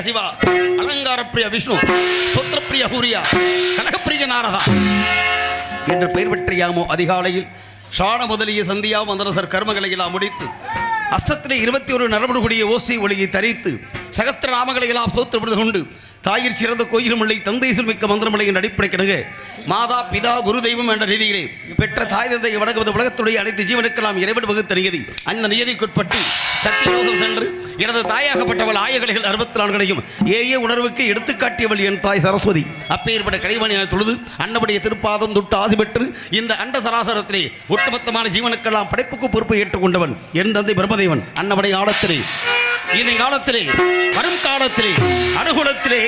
சிவா, அலங்கார பிரிய விஷ்ணு, ஸ்தோத்திர பிரிய சூர்யா, கனகப்பிரிய நாரதா என்று பெயர் பெற்றையாமோ அதிகாலையில் ஷான முதலிய சந்தியா மந்தரசர் கர்மங்களை எல்லாம் முடித்து அஸ்தத்திலே 21 நரம்புடைய ஓசை ஒளியை தரித்து சகத்திர நாமங்களை எல்லாம் சோத்திரப்படுது கொண்டு தாயிற் சிறந்த கோயிலும் இல்லை தந்தை மிக்க மந்திரமலை என்ற அடிப்படை கிடங்கு மாதா பிதா குரு தெய்வம் என்ற ரீதியிலே பெற்ற தாய் தந்தையை வணங்குவது உலகத்துடைய அனைத்து ஜீவனுக்கெல்லாம் இறைவன் வகுத்த நியதி. அந்த நியதிக்குட்பட்டு சத்தியலோகம் சென்று எனது தாயாகப்பட்டவள் ஆயகலைகள் 64 ஏஏ உணர்வுக்கு எடுத்துக்காட்டியவள் என் தாய் சரஸ்வதி. அப்பேற்பட்ட கலைவாணியான தொழுது அன்னபடிய திருப்பாதம் தொட்டு ஆசி பெற்று இந்த அண்ட சராசரத்திலே ஒட்டுமொத்தமான ஜீவனுக்கெல்லாம் படைப்புக்கு பொறுப்பை ஏற்றுக்கொண்டவன் என் தந்தை பிரம்மதேவன். அன்னபடைய ஆழத்திலே இந்த காலத்திலே வரும் காலத்திலே அனுகூலத்திலே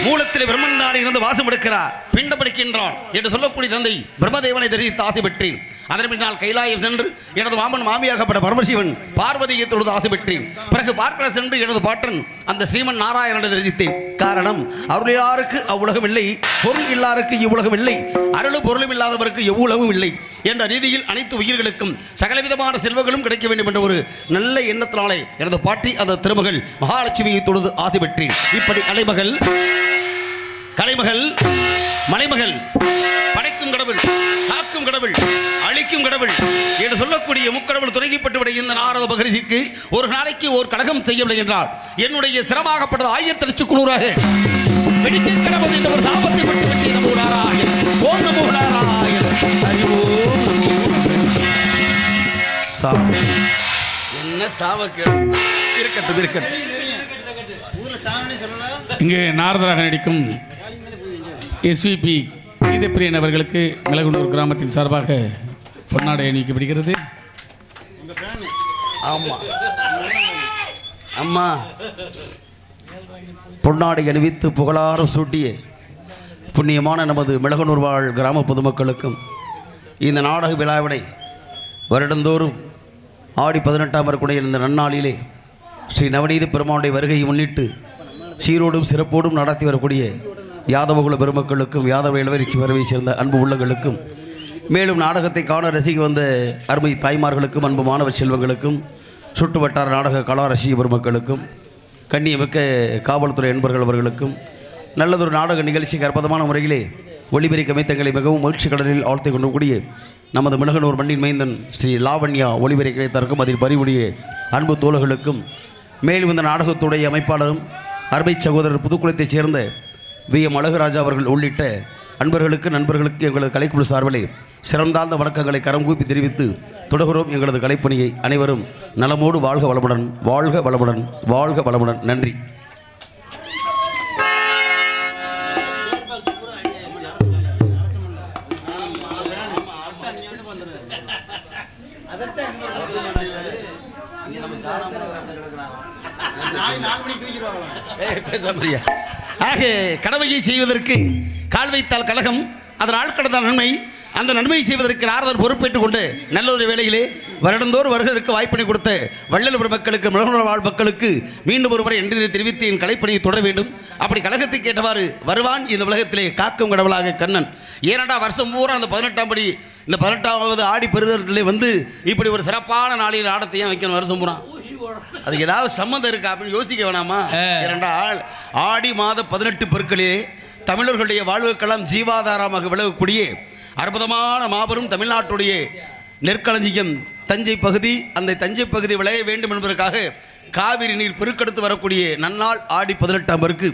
மூலத்திலே பிரம்மந்தானே இருந்து வாசம் எடுக்கிறார் பிண்டப்படுகின்றான் என்று சொல்லக்கூடிய தந்தை பிரம்மதேவனை தரிசித்து ஆசை பெற்றேன். அதன் பின்னால் கைலாயம் சென்று எனது மாமன் மாமியாகப்பட்ட பரமசிவன் பார்வதியை தொழுது ஆசை பெற்றேன். பிறகு பார்க்கல சென்று எனது பாட்டன் அந்த ஸ்ரீமன் நாராயணனை தரிசித்தேன். காரணம் அருளிலாருக்கு அவ்வுலகம் இல்லை, பொருள் இல்லாருக்கு இவ்வுலகம் இல்லை, அருளும் பொருளும் இல்லாதவருக்கு எவ்வுலகம் இல்லை என்ற ரீதியில் அனைத்து உயிர்களுக்கும் சகலவிதமான செல்வங்களும் கிடைக்க வேண்டும் என்ற ஒரு நல்ல எண்ணத்தினாலே எனது பாட்டி அந்த திருமகள் மகாலட்சுமியை தொழுது ஆசை பெற்றேன். இப்படி அலைமகள் கலைமகள் மலைமகள் படைக்கும் கடவுள், காக்கும் கடவுள், அழிக்கும் கடவுள் என்று சொல்லக்கூடிய முக்கடவுள் துறைக்கப்பட்டு இந்த நாரத மகரிஷிக்கு ஒரு நாளைக்கு ஒரு கடகம் செய்யவில்லை என்றால் என்னுடைய சிரமாகப்பட்டது 1900 வெடிக்க கடவுள் என்ற ஒரு சாபத்தை பட்டு வெற்றி நமோ நாராயண ஓம் நமோ நாராயண ஹரி ஓம். என்ன சாவக்கு இருக்கட்டும் இருக்கட்டும். இங்கே நாரதராக நடிக்கும் எஸ்விபி கீதப்பிரியன் அவர்களுக்கு மிளகுனூர் கிராமத்தின் சார்பாக பொன்னாடை அணிவிக்கப்படுகிறது. ஆமா அம்மா பொன்னாடை அணிவித்து புகழாரம் சூட்டிய புண்ணியமான நமது மிளகுனூர் வாழ் கிராம பொதுமக்களுக்கும் இந்த நாடக விழாவினை வருடந்தோறும் ஆடி 18ஆம் வரக்கூடிய இந்த நன்னாளிலே ஸ்ரீ நவநீத பெருமானுடைய வருகையை முன்னிட்டு சீரோடும் சிறப்போடும் நடத்தி வரக்கூடிய யாதவகுல பெருமக்களுக்கும் யாதவ இளவரசி வரவை சேர்ந்த அன்பு உள்ளங்களுக்கும் மேலும் நாடகத்தை காண ரசிக்க வந்த அருமை தாய்மார்களுக்கும் அன்பு மாணவ செல்வங்களுக்கும் சுட்டு வட்டார நாடக கலா ரசிக பெருமக்களுக்கும் கண்ணியமிக்க காவல்துறை அன்பர்கள் அவர்களுக்கும் நல்லதொரு நாடக நிகழ்ச்சிக்கு அற்புதமான முறையிலே ஒளிபெருக்கி அமைத்தங்களை மிகவும் மகிழ்ச்சி கடலில் ஆழ்த்தி கொண்டக்கூடிய நமது மிளகனூர் மண்ணின் மைந்தன் ஸ்ரீ லாவண்யா ஒளிபெருக்கை தற்கும் அதில் பறிவுடைய அன்பு தோழர்களுக்கும் மேலும் இந்த நாடகத்துடைய அமைப்பாளரும் அருமை சகோதரர் புதுக்குளத்தைச் சேர்ந்த VM அழகுராஜா அவர்கள் உள்ளிட்ட அன்பர்களுக்கு நண்பர்களுக்கு எங்களது கலைக்குழு சார்பிலே சிறந்தார்ந்த வணக்கங்களை கரம் கூப்பி தெரிவித்து தொடர்கிறோம் எங்களது கலைப்பணியை. அனைவரும் நலமோடு வாழ்க வளமுடன், வாழ்க வளமுடன், வாழ்க வளமுடன். நன்றி. பேச ஆக கடமையை செய்வதற்கு கால் வைத்தால் கழகம், அதனால் கடந்த நன்மை, அந்த நன்மையை செய்வதற்கு நாரதர் பொறுப்பேற்றுக் கொண்டு நல்ல ஒரு வேளையிலே வருடந்தோறும் வருவதற்கு வாய்ப்பினை கொடுத்த வள்ளல் மக்களுக்கு, மிளகுணர் வாழ் மக்களுக்கு மீண்டும் ஒருமுறை என்று தெரிவித்து என் கலைப்பணியை தொடர வேண்டும். அப்படி கழகத்தை கேட்டவாறு வருவான் இந்த உலகத்திலே காக்கும் கடவுளாக கண்ணன். ஏனடா வருஷம் பூரா அந்த 18ஆம் படி, இந்த 18வது ஆடி பெருதலே வந்து இப்படி ஒரு சிறப்பான நாளில் ஆடத்தையும் வைக்கணும் வருஷம் பூரா? அதுக்கு ஏதாவது சம்மந்தம் இருக்கா அப்படின்னு யோசிக்க வேணாமா? ஏனென்றால் ஆடி மாத 18 பெருக்களே தமிழர்களுடைய வாழ்வுக்கெல்லாம் ஜீவாதாரமாக விலகக்கூடிய அற்புதமான மாபெரும் தமிழ்நாட்டுடைய நெற்களஞ்சியம் தஞ்சை பகுதி. அந்த தஞ்சை பகுதி விளைய வேண்டும் என்பதற்காக காவிரி நீர் பெருக்கெடுத்து வரக்கூடிய நன்னாள் ஆடி 18ஆம் பெருக்கு.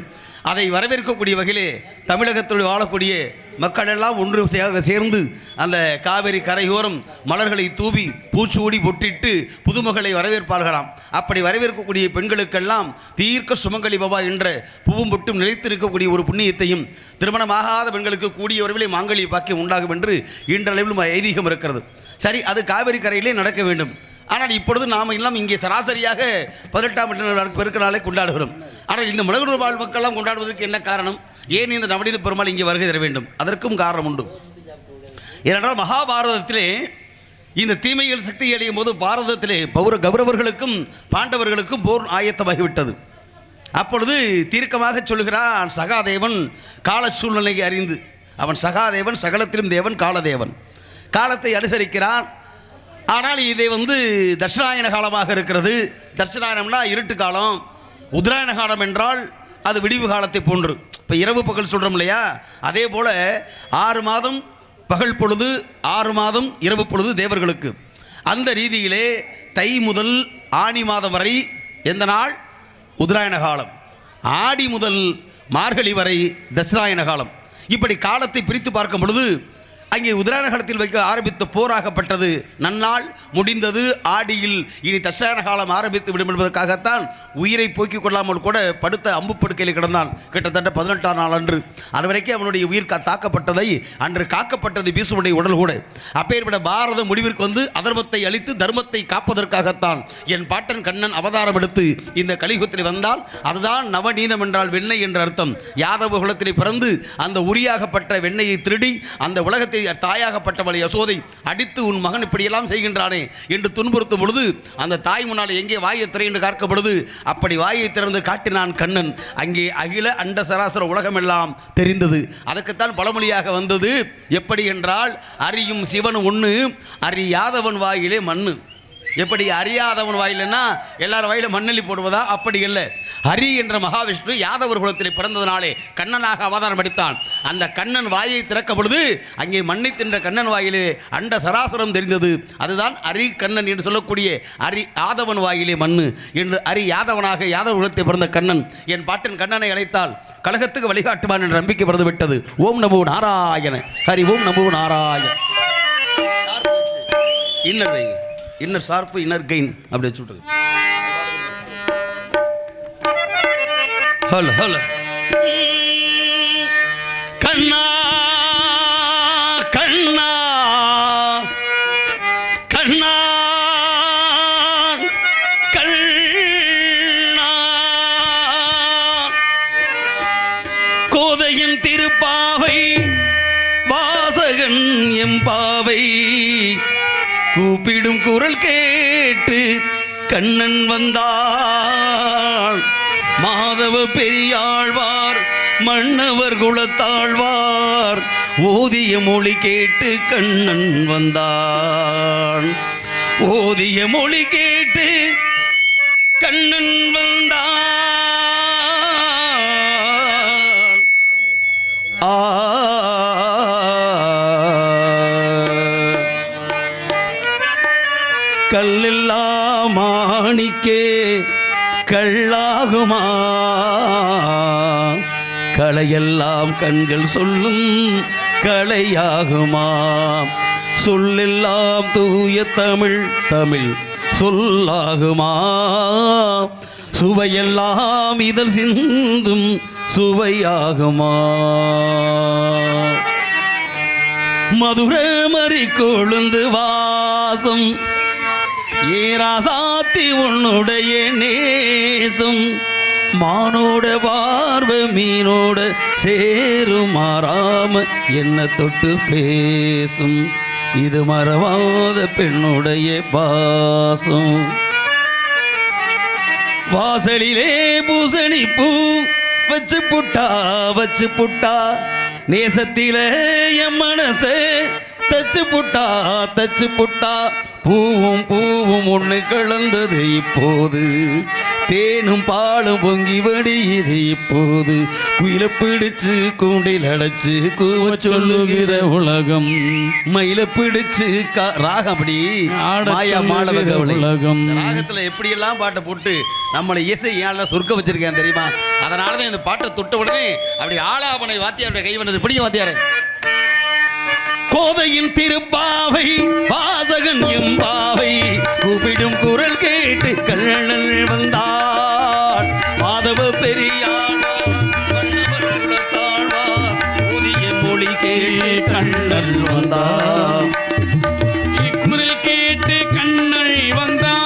அதை வரவேற்கக்கூடிய வகையிலே தமிழகத்தில் வாழக்கூடிய மக்கள் எல்லாம் ஒன்று சேர்ந்து அந்த காவிரி கரையோரம் மலர்களை தூவி பூச்சூடி பொட்டிட்டு புதுமகளை வரவேற்பார்களாம். அப்படி வரவேற்கக்கூடிய பெண்களுக்கெல்லாம் தீர்க்க சுமங்கலி பவா என்ற பூவும் பொட்டும் நிலைத்திருக்கக்கூடிய ஒரு புண்ணியத்தையும், திருமணமாகாத பெண்களுக்கு கூடிய உறவிலே மாங்கல்ய பாக்கியம் உண்டாகும் என்று இன்றளவிலும் ஐதீகம் இருக்கிறது. சரி, அது காவிரி கரையிலே நடக்க வேண்டும். ஆனால் இப்பொழுது நாம் எல்லாம் இங்கே சராசரியாக 18ஆம் பெருக்கு நாளை கொண்டாடுகிறோம். ஆனால் இந்த மிளகுணர் வாழ் மக்கள்லாம் கொண்டாடுவதற்கு என்ன காரணம்? ஏன் இந்த நவநீத பெருமாள் இங்கே வருகை தர வேண்டும்? அதற்கும் காரணம் உண்டு. ஏனென்றால் மகாபாரதத்திலே இந்த தீமைகள் சக்தி அடையும் போது பாரதத்திலே கௌரவர்களுக்கும் பாண்டவர்களுக்கும் போர் ஆயத்தமாகிவிட்டது. அப்பொழுது தீர்க்கமாக சொல்கிறான் சகாதேவன் கால சூழ்நிலையை அறிந்து. அவன் சகாதேவன், சகலத்திலும் தேவன், காலதேவன். காலத்தை அனுசரிக்கிறான். ஆனால் இதை தட்சிணாயன காலமாக இருக்கிறது. தட்சிணாயனம்னா இருட்டு காலம், உத்தராயண காலம் என்றால் அது விடிவு காலத்தை போன்று. இப்போ இரவு பகல் சொல்கிறோம் இல்லையா, அதே போல் 6 மாதம் பகல் பொழுது, 6 மாதம் இரவு பொழுது தேவர்களுக்கு. அந்த ரீதியிலே தை முதல் ஆனி மாதம் வரை எந்த நாள்? உத்தராயண காலம். ஆடி முதல் மார்கழி வரை தட்சிணாயன காலம். இப்படி காலத்தை பிரித்து பார்க்கும் பொழுது அங்கே உத்தராயண காலத்தில் வைக்க ஆரம்பித்த போராகப்பட்டது நன்னாள் முடிந்தது. ஆடியில் இனி தட்சிணாயன காலம் ஆரம்பித்து விடும் என்பதற்காகத்தான் உயிரை போக்கிக் கொள்ளாமல் கூட படுத்த அம்பு படுக்கையில் கிடந்தான். கிட்டத்தட்ட 18ஆம் நாள் அன்று. அதுவரைக்கும் அவனுடைய உயிர் தாக்கப்பட்டதை அன்று காக்கப்பட்டது பீஷ்மனுடைய உடல் கூட. அப்பேற்பட்ட பாரத முடிவிற்கு அதர்மத்தை அழித்து தர்மத்தை காப்பதற்காகத்தான் என் பாட்டன் கண்ணன் அவதாரம் எடுத்து இந்த கலியுகத்தில் வந்தால் அதுதான் நவநீதம் என்றால் வெண்ணெய் என்ற அர்த்தம். யாதவ குலத்திலே பிறந்து அந்த உரியாகப்பட்ட வெண்ணெயை திருடி அந்த உலகத்தை தாயாகப்பட்டவளை யசோதை அடித்து உன் மகன் இப்படியெல்லாம் செய்கின்றானே என்று துன்புறுத்தும் பொழுது அந்த தாய் முன்னால் எங்கே வாயை திரை என்று காக்கும் பொழுது அப்படி வாயை திறந்து காட்டினான் கண்ணன். அங்கே அகில அண்ட சராசர உலகமெல்லாம் தெரிந்தது. அதற்குத்தான் பழமொழியாக வந்தது. எப்படி என்றால் அறியும் சிவன் ஒன்று, அறியாதவன் வாயிலே மண்ணு. எப்படி அறியாதவன் வாயிலன்னா எல்லாரும் வாயில மண்ணெல்லி போடுவதா? அப்படி இல்லை. ஹரி என்ற மகாவிஷ்ணு யாதவர் குலத்தில் பிறந்ததினாலே கண்ணனாக அவதாரம் எடுத்தான். அந்த கண்ணன் வாயை திறக்க பொழுது அங்கே மண்ணை தின்ற கண்ணன் வாயிலே அண்ட சராசரம் தெரிந்தது. அதுதான் அரி கண்ணன் என்று சொல்லக்கூடிய அரி யாதவன் வாயிலே மண்ணு என்று அரி யாதவனாக யாதவ குலத்தில் பிறந்த கண்ணன் என் பாட்டன் கண்ணனை அழைத்தால் கழகத்துக்கு வழிகாட்டுவான் என்ற நம்பிக்கை பிறந்து விட்டது. ஓம் நமோ நாராயண. ஹரி ஓம் நமோ Narayana. Inner sharp inner gain அப்படி வச்சுட்டு ஹலோ ஹலோ கண்ணா கண்ணா கண்ணா கண்ணா கோதையின் திருப்பாவை வாசகன் எம்பாவை கூப்பிடும் குரல் கேட்டு கண்ணன் வந்தாள். மாதவ பெரியாழ்வார் மன்னவர் குலத்தாழ்வார் ஓதிய மொழி கேட்டு கண்ணன் வந்தான். ஓதிய மொழி கேட்டு கண்ணன் வந்தான். கல்லெல்லாம் மாணிக்கே கல்லாகுமா, கலையெல்லாம் கண்கள் சொல்லும் கலையாகுமா, சொல்லெல்லாம் தூய தமிழ் தமிழ் சொல்லாகுமா, சுவையெல்லாம் இதழ் சிந்தும் சுவையாகுமா, மதுரமறி கொழுந்து வாசம் ஏராசாத்தி உன்னுடைய நேசம் மானோட பார்வை மீனோட சேரும் மாறாம என்ன தொட்டு பேசும் இது மறவாத பெண்ணுடைய பாசம். வாசலிலே பூசணி பூ வச்சு புட்டா நேசத்திலே என் மனசே தச்சு புட்டா பூவும் ஒன்று கலந்தது இப்போது தேனும் பாலும் பொங்கி வடியுது இப்போது குயில பிடிச்சு கூண்டில் அடைச்சு கூவ சொல்லுகிற உலகம் மயில பிடிச்சு ராகம் அப்படி மாயா மாளவ உலகம் ராகத்துல எப்படியெல்லாம் பாட்டை போட்டு நம்மளை இசை ஏன் சுருக்க வச்சிருக்கேன் தெரியுமா? அதனாலதான் இந்த பாட்டை தொட்ட உடனே அப்படி ஆலாபனை வாத்தியாருடைய கை வந்தது. பிடிக்க வாத்தியாரு கோதையின் திருப்பாவை வாசகன் எம்பாவை கூப்பிடும் குரல் கேட்டு கண்ணன் வந்தார். மாதவ பெரியார் புதிய மொழி கேட்டு கண்ணன் வந்தார். குரல் கேட்டு கண்ணன் வந்தார்.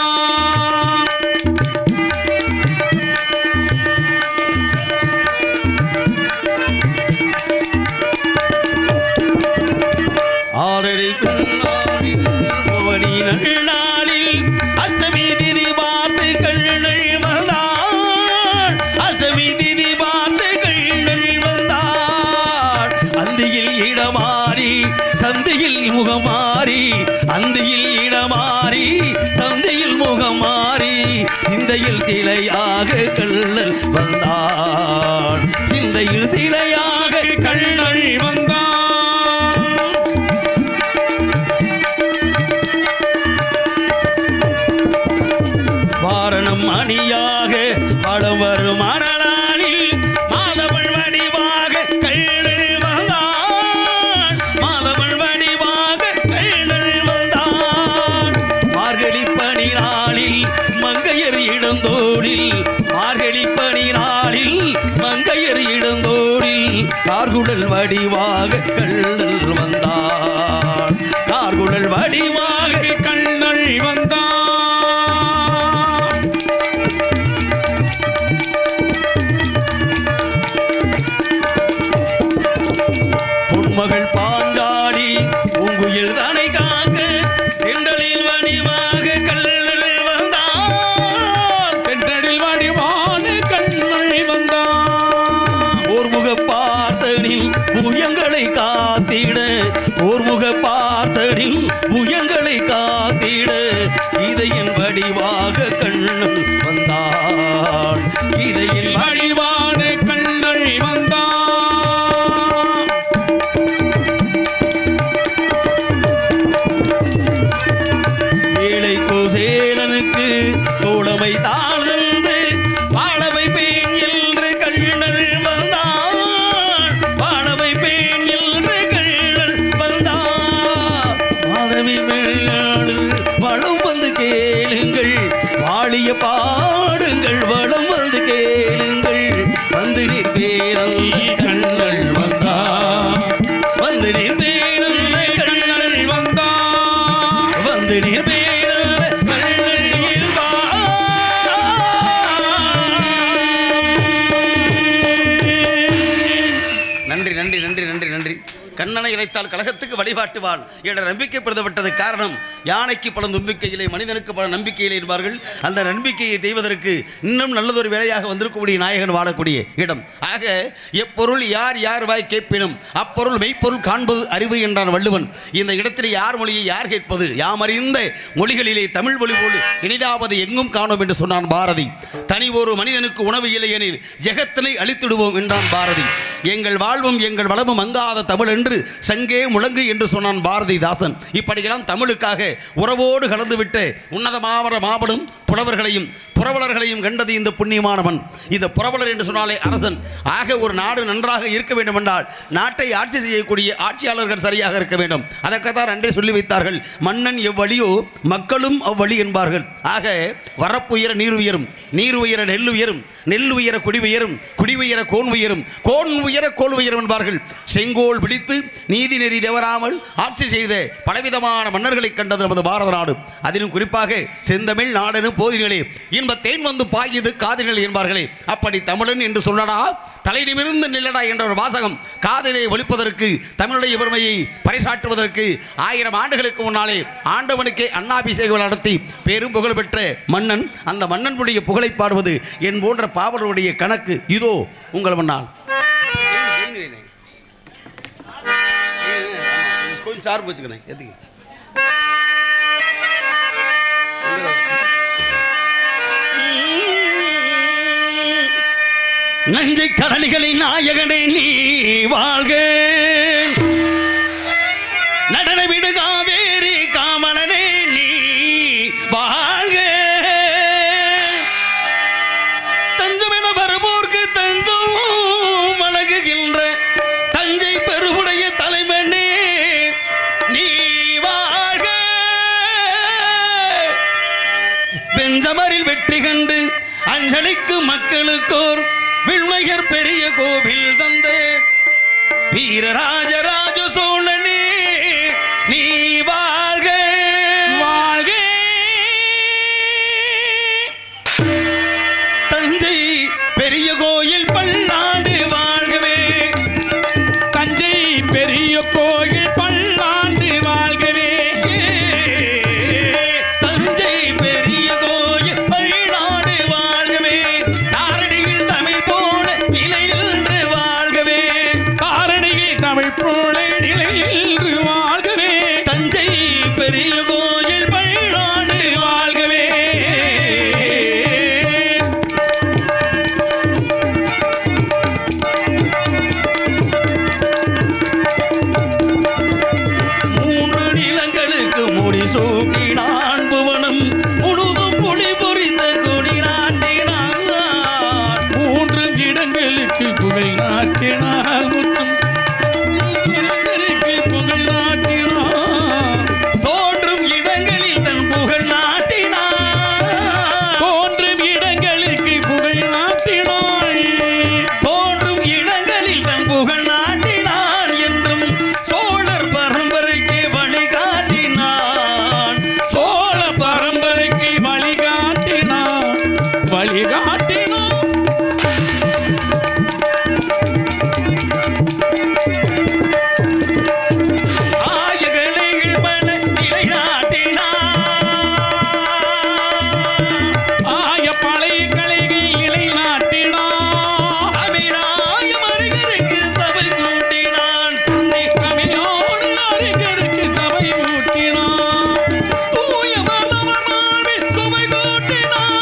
நாளில் அஷ்டமி திதி பார்த்து கண்ணன் வந்தாள். அஷ்டமி திதி பார்த்து கண்ணன் வந்தாள். அந்தியில் இடமாறி சந்தையில் முகமாறி அந்தியில் இடமாறி சந்தையில் முகமாறி சிந்தையில் சிலையாக கண்ணன் வந்தாள். சிந்தையில் சிலையாக கண்ணன் வந்தாள். வாரணம் அணியாக படம் வரும் மணலானில் மாதவள் வடிவாக கண்ணன் வந்தாள். மாதவள் வடிவாக கண்ணன் வந்தாள். மார்கழி பனி நாளில் மங்கையர் இடந்தோடில் மார்கழி பனி நாளில் மங்கையர் இடந்தோடில் கார்குடல் வடிவாக கண்ணன் வந்தாள். கார்குடல் வடிவாக கண்ணன் வந்தாள். மகள் பாஞ்சாடி உங்குயில் தனை காக்க தென்றலில் வடிவாக கண்ணன் வந்தாள். தென்றலில் வடிவான கண்ணன் வந்தாள். ஓர்முக பார்த்தனில் புயங்களை காத்திட ஓர்முக பார்த்தனில் புயங்களை காத்திட இதையின் வடிவாக கண்ணன் வந்தாள். இதையின் வடிவான கண்ணன் வந்தாள். சேலனுக்கு தோழமை தாழ்ந்து வாழவை பேன் என்று கண்ணன் வந்தாள். வாழவை பேன் என்று கண்ணன் வந்தாள். மாதவி மேலாடு வளம் வந்து கேளுங்கள் வாழிய பாடுங்கள் வளம் வந்து கேளுங்கள் வந்து நீர் பேரல் கண்ணன் வந்தாள். வந்து நீர் பேரல் கண்ணன் வந்தாள். வந்து நீர் கண்ணனை இணைத்தால் கழகத்துக்கு வழிபாட்டுவான் என்ற நம்பிக்கை பெறுதப்பட்டது. காரணம் யானைக்கு பல நம்பிக்கையிலே மனிதனுக்கு பல நம்பிக்கையிலே என்பார்கள். அந்த நம்பிக்கையை செய்வதற்கு இன்னும் நல்லதொரு வேலையாக வந்திருக்கக்கூடிய நாயகன் வாழக்கூடிய இடம். ஆக எப்பொருள் யார் யார் வாய் கேட்பினும் அப்பொருள் மெய்ப்பொருள் காண்பது அறிவு என்றான் வள்ளுவன். இந்த இடத்தில் யார் மொழியை யார் கேட்பது? யாம் அறிந்த மொழிகளிலே தமிழ் மொழி போல் இனிதாவது எங்கும் காணோம் என்று சொன்னான் பாரதி. தனி ஒரு மனிதனுக்கு உணவு இல்லை எனில் ஜெகத்தினை அழித்திடுவோம் என்றான் பாரதி. எங்கள் வாழ்வும் எங்கள் வளமும் அங்காத தமிழ் என்று சங்கே முழங்கு என்று சொன்னான் பாரதிதாசன். இப்படியெல்லாம் தமிழுக்காக உறவோடு கலந்துவிட்டு உன்னதமாவர மாபடும் புலவர்களையும் புரவலர்களையும் கண்டது இந்த புண்ணியமானவன். இந்த புரவலர் என்று சொன்னாலே அரசன். ஆக ஒரு நாடு நன்றாக இருக்க வேண்டும் என்றால் நாட்டை ஆட்சி செய்யக்கூடிய ஆட்சியாளர்கள் சரியாக இருக்க வேண்டும். அதற்குத்தான் அன்றே சொல்லி வைத்தார்கள், மன்னன் எவ்வழியோ மக்களும் அவ்வழி என்பார்கள். ஆக வரப்புயர நீர் உயரும், நீர் உயர நெல் உயரும், நெல் உயர குடி உயரும், குடி உயர கோன் உயரும், கோன் உயர கோல் உயரும் என்பார்கள். செங்கோல் பிடித்து வைத்து நீதி நெறி தவறாமல் ஆட்சி செய்த பலவிதமான மன்னர்களை கண்டது நமது பாரத நாடு. அதிலும் குறிப்பாக செந்தமிழ் நாடெனு போதினிலே இன்ப தேன் வந்து பாயுது காதினில் என்பார்களே, அப்படி தமிழன் என்று சொல்லடா தலை நிமிர்ந்து நில்லடா என்ற ஒரு வாசகம் காதிலே ஒலிப்பதற்கு, தமிழுடைய பெருமையை பறைசாற்றுவதற்கு 1000 ஆண்டுகளுக்கு முன்னாலே ஆண்டவனுக்கே அன்னாபிஷேகம் நடத்தி பெரும் புகழ் பெற்ற மன்னன். அந்த மன்னனுடைய புகழை பாடுவது என் போன்ற பாவலருடைய கணக்கு. இதோ உங்கள் முன்னால் சார்பு வச்சுக்கிறேன். எதுக்கு நஞ்சை கடலிகளின் நாயகனே நீ வாழ்க, நடன விடு காவேரி காமலனே நீ வாழ்க, தஞ்சமென வருவோர்க்கு தஞ்சம் வழங்குகின்ற தஞ்சை பெருவுடைய தலைவனே நீ வாழ்க, வெஞ்சமரில் வெற்றி கண்டு அஞ்சலிக்கு மக்களுக்கோர் விண்மையர் பெரிய கோவில் தந்த வீரராஜராஜ சோழனே நீ வாழ்க வாழ்க, தஞ்சை பெரிய கோயில் பல்லாண்டு வாழ்கவே, தஞ்சை பெரிய கோயில் பல்லாண்டு வாழ்கவே, தஞ்சை பெரிய கோயில் பல்லாண்டு வாழ்கவே, தாரணியில் தமிழ் போல இலை நின்று வாழ்கவே, காரணியில் தமிழ் போல நிலையில் வாழ்கவே, தஞ்சை பெரிய கோயில் பல்லாண்டு வாழ்கவே. மூன்று நிலங்களுக்கு முடி சூட்டினான் புவனம் முழுதும் பொடி பொறிந்த கொடி நாட்டினான், 3 இடங்களுக்கு புகழ் நாட்டினால் முற்றும் புகழ் நாட்டினார், தோன்றும் இடங்களில் தன் புகழ் நாட்டினான், தோன்றும் இடங்களுக்கு புகழ் நாட்டினாய், தோன்றும் இடங்களில் தன் புகழ் நாட்டினான் என்றும் சோழர் பரம்பரைக்கு வழிகாட்டினான், சோழ பரம்பரைக்கு வழிகாட்டினார், வழிகாட்டினார். ஆயகலைகள் பல நிலைநாட்டினான், ஆய பழைய கலைகள் இலை நாட்டினார், அபிராய மருகருக்கு சபை கூட்டினான், துணை தமிழோடு அறிஞருக்கு சபை ஊட்டினார், தூய மலர் மார்பில் சுவை கூட்டினான்,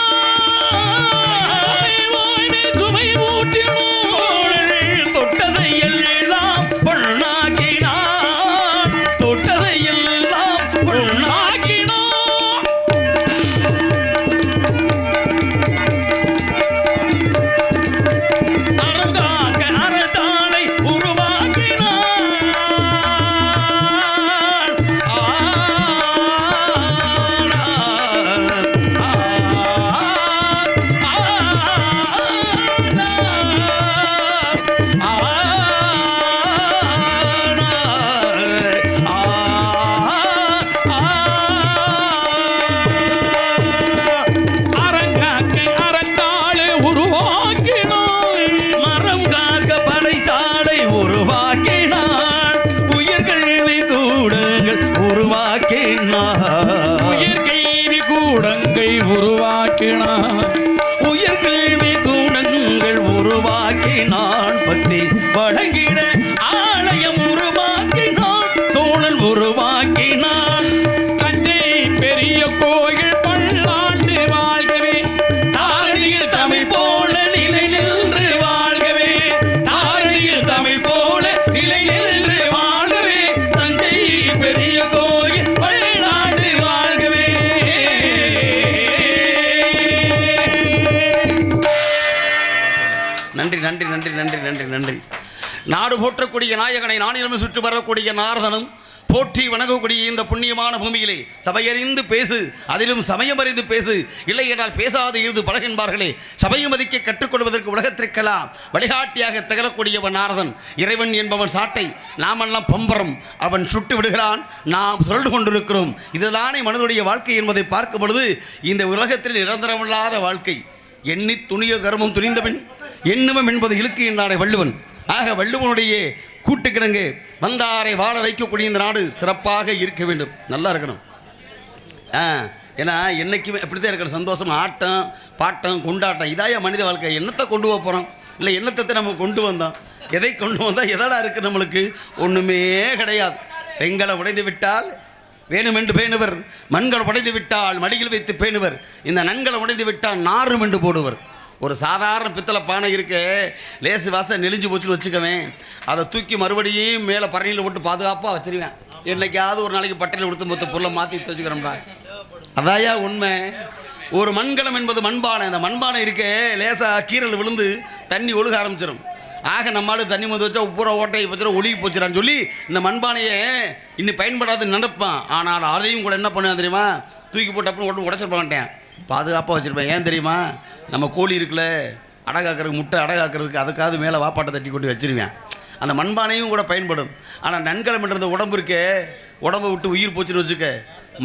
வாய்மை சுமை ஊட்டினார், சோழர்கள் தொட்டதை எல்லாம் பொன்னாக்கினான், தொட்டதை எல்லாம் பொன்னாக்கினான். ஆக்கினார். அறந்தாக்க அறத்தாளை உருவாக்கினான், அரங்காக்கை அறத்தாளை உருவாக்கினார், மரம் காக்க படைத்தாடை உருவாக்கினான், உயர்கல்வி கூடங்கள் உருவாக்கினான், உயிர்கல்வி கூடங்கை உருவாக்கினார், உயர்கல்வி கூடங்கள் உருவாக்கினான், பக்தி வழங்கிட ஆலயம் உருவாக்கினான், சோழன் உருவாக்கினான், தஞ்சை பெரிய கோயில் பல்லாண்டு வாழ்கவே, தாரணியில் தமிழ் போல நிலை நின்று வாழ்கவே, தாரணியில் தமிழ் போல நிலை நின்று வாழ்கவே, தஞ்சை பெரிய கோயில் பல்லாண்டு வாழ்கவே. நன்றி நன்றி நன்றி நன்றி நன்றி நன்றி. நாடு போற்றக்கூடிய நாயகனை நானிலும் சுற்றி வரக்கூடிய நாரதனும் போற்றி வணங்கக்கூடிய இந்த புண்ணியமான பூமியிலே சபையறிந்து பேசு, அதிலும் சமயம் அறிந்து பேசு, இல்லை என்றால் பேசாது இருந்து பழகின்பார்களே. சபையை மதிக்க கற்றுக்கொள்வதற்கு உலகத்திற்கெல்லாம் வழிகாட்டியாக திகழக்கூடியவன் நாரதன். இறைவன் என்பவன் சாட்டை, நாமெல்லாம் பம்பரம். அவன் சுட்டு விடுகிறான், நாம் சொல்லிட்டு கொண்டிருக்கிறோம். இதுதானே மனிதனுடைய வாழ்க்கை என்பதை பார்க்கும் பொழுது இந்த உலகத்தில் நிரந்தரமில்லாத வாழ்க்கை. எண்ணி துணிய கர்மம் துணிந்தவன் எண்ணுவம் என்பது இழுக்கு என்றானே வள்ளுவன். ஆக வள்ளுவனுடைய கூட்டுக்கிடங்கு வந்தாரை வாழ வைக்கக்கூடிய இந்த நாடு சிறப்பாக இருக்க வேண்டும், நல்லா இருக்கணும். ஏன்னா என்றைக்குமே அப்படித்தான் இருக்கணும். சந்தோஷம், ஆட்டம் பாட்டம் கொண்டாட்டம், இதாய மனித வாழ்க்கை. எண்ணத்தை கொண்டு போக போகிறோம், இல்லை எண்ணத்தை நம்ம கொண்டு வந்தோம். எதை கொண்டு வந்தால் எதடா இருக்குது நம்மளுக்கு? ஒன்றுமே கிடையாது. பெண்களை உடைந்து விட்டால் வேணுமென்று பேணுவர், மண்களை உடைந்து விட்டால் மடியில் வைத்து பேணுவர், இந்த நன்களை உடைந்து விட்டால் நாரும் என்று போடுவர். ஒரு சாதாரண பித்தளை பானை இருக்க லேசு வாசம் நெளிஞ்சு போச்சுன்னு வச்சுக்கவேன், அதை தூக்கி மறுபடியும் மேலே பரணியில் போட்டு பாதுகாப்பாக வச்சுருவேன். என்னைக்காவது ஒரு நாளைக்கு பட்டையில் கொடுத்து மொத்த பொருளை மாற்றி வச்சுக்கிறோம்டா. அதாயா உண்மை. ஒரு மண்கலம் என்பது மண்பானை. அந்த மண்பானை இருக்க லேசாக கீரல் விழுந்து தண்ணி ஒழுக ஆரம்பிச்சிடும். ஆக நம்மளால் தண்ணி மொதல் வச்சா உப்புற ஓட்டையை வச்சுட்டு ஒழுகி போச்சுறான்னு சொல்லி இந்த மண்பானையை இன்னும் பயன்படாதுன்னு நினைப்பான். ஆனால் அதையும் கூட என்ன பண்ணுவேன் தெரியுமா? தூக்கி போட்டு அப்படின்னு ஒன்று உடச்சிருப்ப மாட்டேன், பாதுகாப்பாக வச்சுருப்பேன். ஏன் தெரியுமா? நம்ம கோழி இருக்குல்ல, அடகாக்கிறதுக்கு, முட்டை அடகாக்கிறதுக்கு, அதுக்காவது மேலே வாப்பாட்டை தட்டி கொண்டு வச்சுருவேன். அந்த மண்பானையும் கூட பயன்படும். ஆனால் நன்கலம்ன்ற உடம்பு இருக்கே, உடம்பை விட்டு உயிர் போச்சுன்னு வச்சுக்க.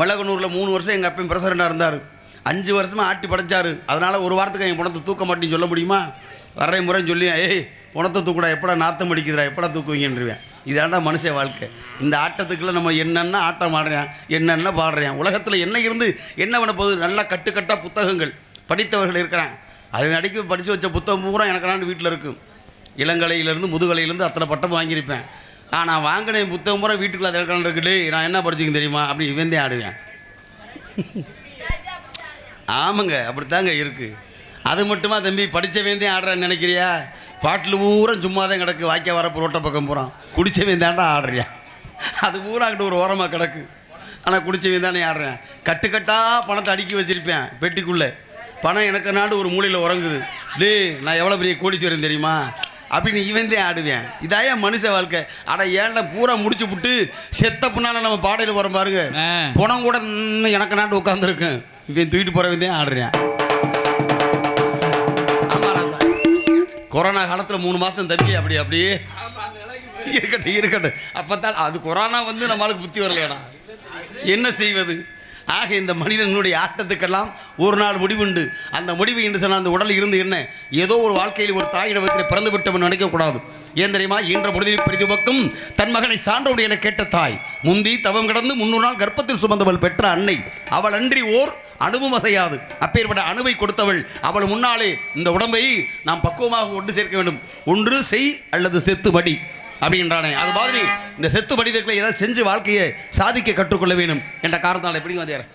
மிளகனூரில் 3 வருஷம் எங்கள் அப்பையும் பிரசிடண்டாக இருந்தார். 5 வருஷமாக ஆட்டி படைச்சார். அதனால் ஒரு வாரத்துக்கு என் பணத்தை தூக்க மாட்டேன்னு சொல்ல முடியுமா? வர்ற முறைன்னு சொல்லி, ஏய் பணத்தை தூக்கூடா, எப்படா நாத்தம் அடிக்குதுடா, எப்படா தூக்குவீங்கன்றுவேன். இதாண்டா மனுஷ வாழ்க்கை. இந்த ஆட்டத்துக்குள்ளே நம்ம என்னென்ன ஆட்டம் ஆடுறேன், என்னென்ன பாடுறேன். உலகத்தில் என்ன இருந்து என்ன பண்ண போகுது? நல்லா கட்டுக்கட்டாக புத்தகங்கள் படித்தவர்கள் இருக்கிறான். அது அடிக்க படித்து வச்ச புத்தகம் பூரா எனக்கு நான் வீட்டில் இருக்கும். இளங்கலையிலேருந்து முதுகலையிலேருந்து அத்தனை பட்டம் வாங்கியிருப்பேன். நான் வாங்கின புத்தகம் பூரா வீட்டுக்குள்ள அதை இருக்கான் இருக்குது. நான் என்ன படிச்சிங்க தெரியுமா? அப்படி இவந்தே ஆடுவேன். ஆமாங்க, அப்படித்தாங்க இருக்குது. அது மட்டுமா தம்பி படித்தவேந்தே ஆடுறான்னு நினைக்கிறியா? பாட்டில் பூரா சும்மா தான் கிடக்கு. வாய்க்கா வரப்போ ரோட்டை பக்கம் போகிறான், குடிச்சவேந்தாண்டா ஆடுறியா? அது பூரா கிட்ட ஒரு ஓரமாக கிடக்கு. ஆனால் குடிச்சவேந்தானே ஆடுறேன். கட்டுக்கட்டாக பணத்தை அடுக்கி வச்சுருப்பேன் பெட்டிக்குள்ளே. பணம் எனக்கு நாடு ஒரு மூலையில் உறங்குது. டே நான் எவ்வளோ பெரிய கோடீஸ்வரன் தெரியுமா அப்படின்னு இவந்தே ஆடுவேன். இதாயா மனுஷ வாழ்க்கை. ஆனால் ஏன்டா பூரா முடிச்சு விட்டு செத்த பின்னால் நம்ம பாடையில் வரோம் பாருங்க, பணம் கூட இன்னும் எனக்கு நாட்டு உட்காந்துருக்கேன். இவன் தூக்கிட்டு போகிறவந்தே ஆடுறேன். கொரோனா காலத்தில் 3 மாதம் தம்பி அப்படியே இருக்கட்டும். அப்போத்தான் அது கொரோனா வந்து நம்மளுக்கு புத்தி வரலையடா, என்ன செய்வது? ஆக இந்த மனிதனுடைய ஆட்டத்துக்கெல்லாம் ஒரு நாள் முடிவுண்டு. அந்த முடிவு என்று சொன்னால் அந்த உடல் இருந்து என்ன, ஏதோ ஒரு வாழ்க்கையில் ஒரு தாயிடத்தில் பிறந்து விட்டவன் நினைக்கக்கூடாது. ஏன் தெரியுமா? இன்ற பொழுதில் பிரதிபக்கம் தன் மகனை சான்றோடு என கேட்ட தாய், முந்தி தவம் கடந்து 300 நாள் கர்ப்பத்தில் சுமந்தவள் பெற்ற அன்னை, அவள் அன்றி ஓர் அணுவும் அசையாது. அப்பேற்பட்ட அணுவை கொடுத்தவள். அவள் முன்னாலே இந்த உடம்பை நாம் பக்குவமாக கொண்டு சேர்க்க வேண்டும். ஒன்று செய் அல்லது செத்து படி அப்படின்றானே, அது மாதிரி இந்த செத்து படிதர்களை ஏதாவது செஞ்சு வாழ்க்கையை சாதிக்க கற்றுக்கொள்ள வேண்டும் என்ற காரணத்தால் எப்படி வந்தார்.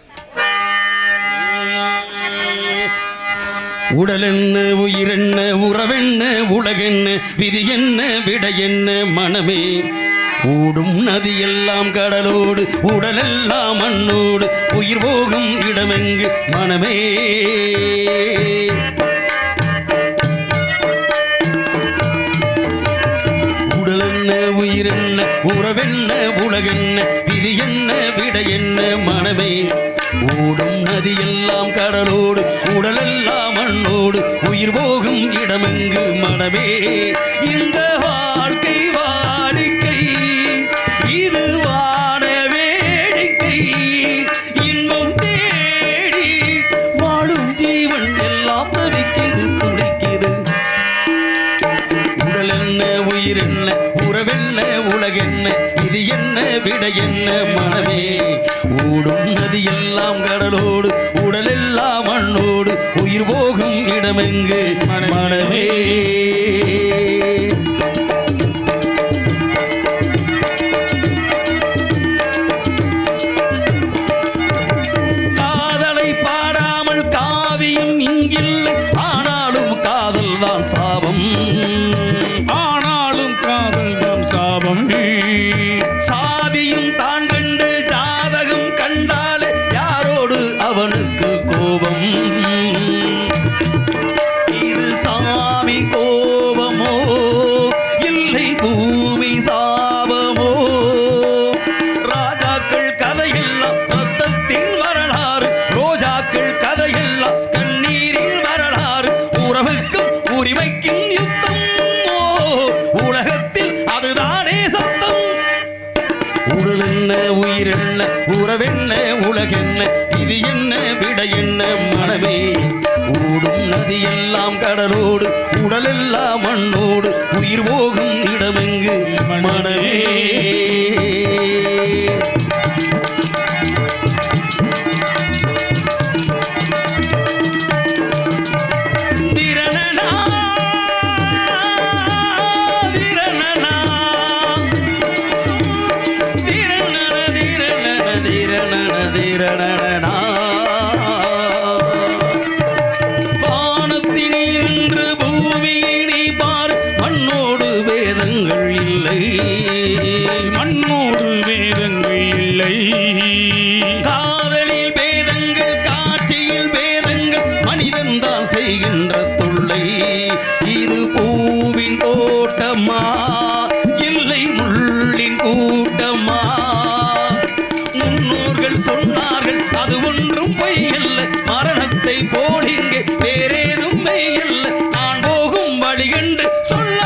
உடல் என்ன, உயிர் என்ன, உறவென்ன, உலகென்ன, விதி என்ன, விட என்ன, மனமே ஊடும் நதி எல்லாம் கடலோடு, உடலெல்லாம் மண்ணோடு, உயிர் போகும் இடமெங்கு மனமே. உடல் என்ன, உயிர் என்ன, உறவென்ன, உலகென்ன, விதி என்ன, விட என்ன, மனமே ஊடும் நதி எல்லாம் கடலோடு, உடலெல்லாம் மண்ணோடு, உயிர் போகும் இடமெங்கு மனமே. இந்த வாழ்க்கை வாடிக்கை, இது வாட வேடிக்கை, இன்பம் தேடி வாழும் ஜீவன் எல்லாம் தவிக்குது துடிக்குது. உடல் என்ன, உயிர் என்ன, உறவென்ன, உலகென்ன, இது என்ன, விட என்ன, மனமே ஊடும் நதி எல்லாம் கடலோடு, உடலெல்லாம் மண்ணோடு, உயிர் போகும் இடமெங்கு மனமே. காதலை பாடாமல் காவியம் இங்கில்லை, ஆனாலும் காதல் தான் சாபம், ஆனாலும் காதல் தான் சாபம். சாதியும் தான் கண்டு ஜாதகம் கண்டாலே யாரோடு அவனுக்கு கோபம். இது சாமி கோபம் உறவென்ன உலகென்ன இது என்ன விட என்ன மனமே ஓடும் நதியெல்லாம் கடலோடு உடலெல்லாம் மண்ணோடு உயிர் போகும் இடமெங்கு மனமே மண்ணோடு வேதங்கள் இல்லை காதலில் வேதங்கள் காட்சியில் வேதங்கள் மனிதன் தான் செய்கின்ற தொல்லை இது பூவின் தோட்டமா இல்லை முள்ளின் கூட்டமா முன்னோர்கள் சொன்னார்கள் அது ஒன்றும் பொய்யல்ல மரணத்தை போலிங்கே வேறேதும் மெய்யல்ல நான் போகும் வழி கண்டு சொல்ல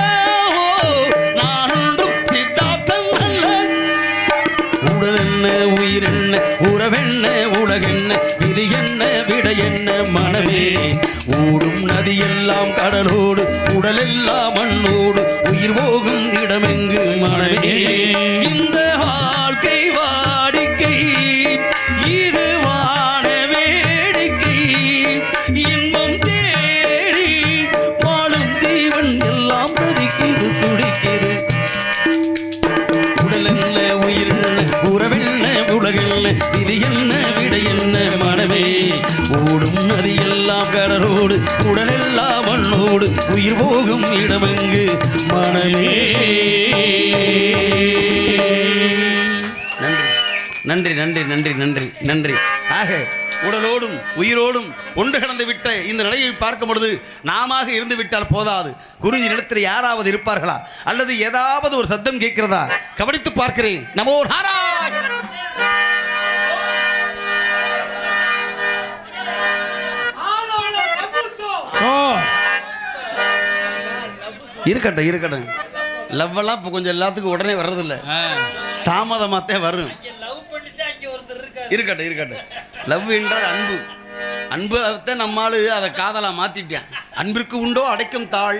உறவென்ன உலகென்ன இது என்ன விட என்ன மனமே ஓடும் நதியெல்லாம் கடலோடு உடலெல்லாம் மண்ணோடு உயிர் போகும் இடமெங்கு மனமே இந்த வாழ்க்கை வாடிக்கை இது வான வேடிக்கை இன்பம் தேடி வாழும் ஜீவன் எல்லாம் துடிக்குது துடிக்குது உடலென்ன உயிரென்ன உறவென்ன உலகென்ன இது என்ன விட என்ன மனமே ஓடும் நதியெல்லாம் கடலோடு உடலெல்லாம் மண்ணோடு உயிர் போகும் இடமெங்கு மனமே நன்றி நன்றி நன்றி நன்றி நன்றி ஆக உடலோடும் உயிரோடும் ஒன்று கடந்து விட்ட இந்த நிலையை பார்க்கும் பொழுது நாம இருந்து விட்டால் போதாது குறிஞ்சி நிலத்தில் யாராவது இருப்பார்களா அல்லது ஏதாவது ஒரு சத்தம் கேட்கிறதா கவனித்து பார்க்கிறேன் நமோ நாராயண இருக்கட்டும் இருக்கட்டும் லவ்வெல்லாம் இப்போ கொஞ்சம் எல்லாத்துக்கும் உடனே வர்றதில்ல தாமதமாகத்தான் வரும் இருக்கட்டும் இருக்கட்டும் லவ் என்றால் அன்பு அன்பு நம்மால் அதை காதலாக மாற்றிட்டேன் அன்பிற்கு உண்டோ அடைக்கும் தாழ்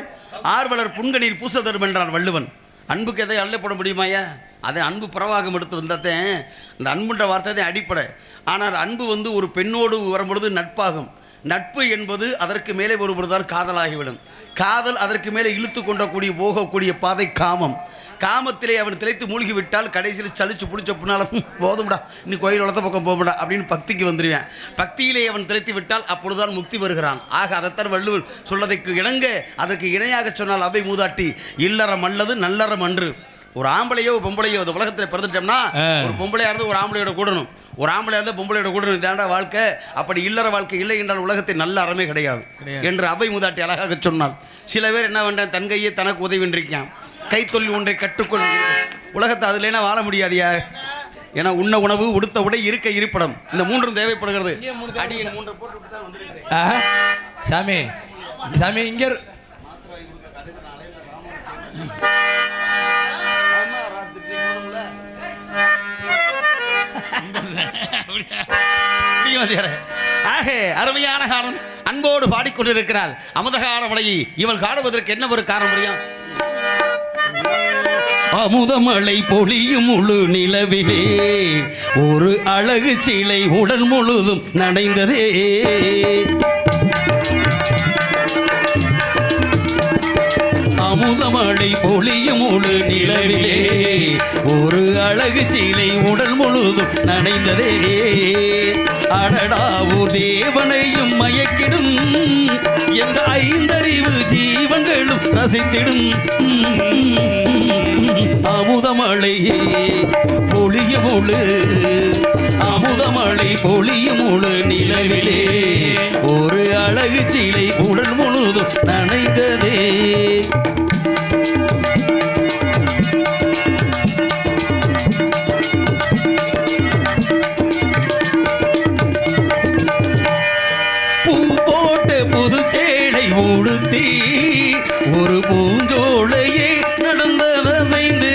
ஆர்வலர் புன்கணீர் பூச தரும் என்றான் வள்ளுவன் அன்புக்கு எதை அள்ளப்பட முடியுமாயா அதை அன்பு பிரவாகம் எடுத்து வந்ததேன் அந்த அன்புன்ற வார்த்தை தான் அடிப்படை ஆனால் அன்பு ஒரு பெண்ணோடு வரும்பொழுது நட்பாகும் நட்பு என்பது அதற்கு மேலே ஒருபொழுதுதான் காதலாகிவிடும் காதல் அதற்கு மேலே இழுத்து கொண்டக்கூடிய போகக்கூடிய பாதை காமம் காமத்திலே அவன் திளைத்து மூழ்கி விட்டால் கடைசியில் சலிச்சு பிடிச்ச பின்னாலும் போதும்டா இன்னும் கோயில் வளர்த்த பக்கம் போகும்டா அப்படின்னு பக்திக்கு வந்துடுவேன் பக்தியிலே அவன் திளைத்து விட்டால் அப்பொழுதுதான் முக்தி வருகிறான் ஆக அதைத்தான் வள்ளுவர் சொல்லதைக்கு இணங்க அதற்கு இணையாக சொன்னால் அவை மூதாட்டி இல்லறம் அல்லது நல்லறம் அன்று ஒரு ஆம்பளையோ பொம்பளையோ இந்த உலகத்தில் பிறந்துட்டோம்னா ஒரு பொம்பளையா இருந்து ஒரு ஆம்பளையோட கூடணும் ஒரு ஆம்பளையா இருந்தால் பொம்பளையோட கூடணும் இதாண்டா வாழ்க்கை அப்படி இல்லற வாழ்க்கை இல்லை என்றால் உலகத்தில் நல்ல அறமே கிடையாது என்று அவை மூதாட்டி அழகாக சொன்னார் சில பேர் என்ன பண்ணுறேன் தன் கையை தனக்கு உதவின்றிருக்கான் கைத்தொழில் ஒன்றை கற்றுக்கொள் உலகத்தை அதுலனா வாழ முடியாதியா ஏன்னா உண்ண உணவு உடுத்த உடை இருக்க இருப்பிடம் இந்த மூன்றும் தேவைப்படுகிறது சாமி சாமி இங்க ஆக அருமையான காலம் அன்போடு பாடிக்கொண்டிருக்கிறாள் அமுதகால மலையை இவள் காடுவதற்கு என்ன ஒரு காரணம் முடியும் அமுதமழை பொழியும் முழு நிலவிலே ஒரு அழகு சிலை உடல் முழுதும் நனைந்ததே அமுதமழை பொழியும் முழு நிலவிலே ஒரு அழகு சிலை உடல் முழுதும் நனைந்ததே அடடாவு தேவனையும் மயக்கிடும் எந்த ஐந்தறிவு ஜீவன்களும் ரசித்திடும் அமுதமழை பொழியும் முழு அமுதமழை பொழியும் முழு நிலவிலே ஒரு அழகு சிலை உடல் முழுதும் நனைந்ததே உடுத்தி ஒரு பூஞ்சோலையே நடந்ததைந்து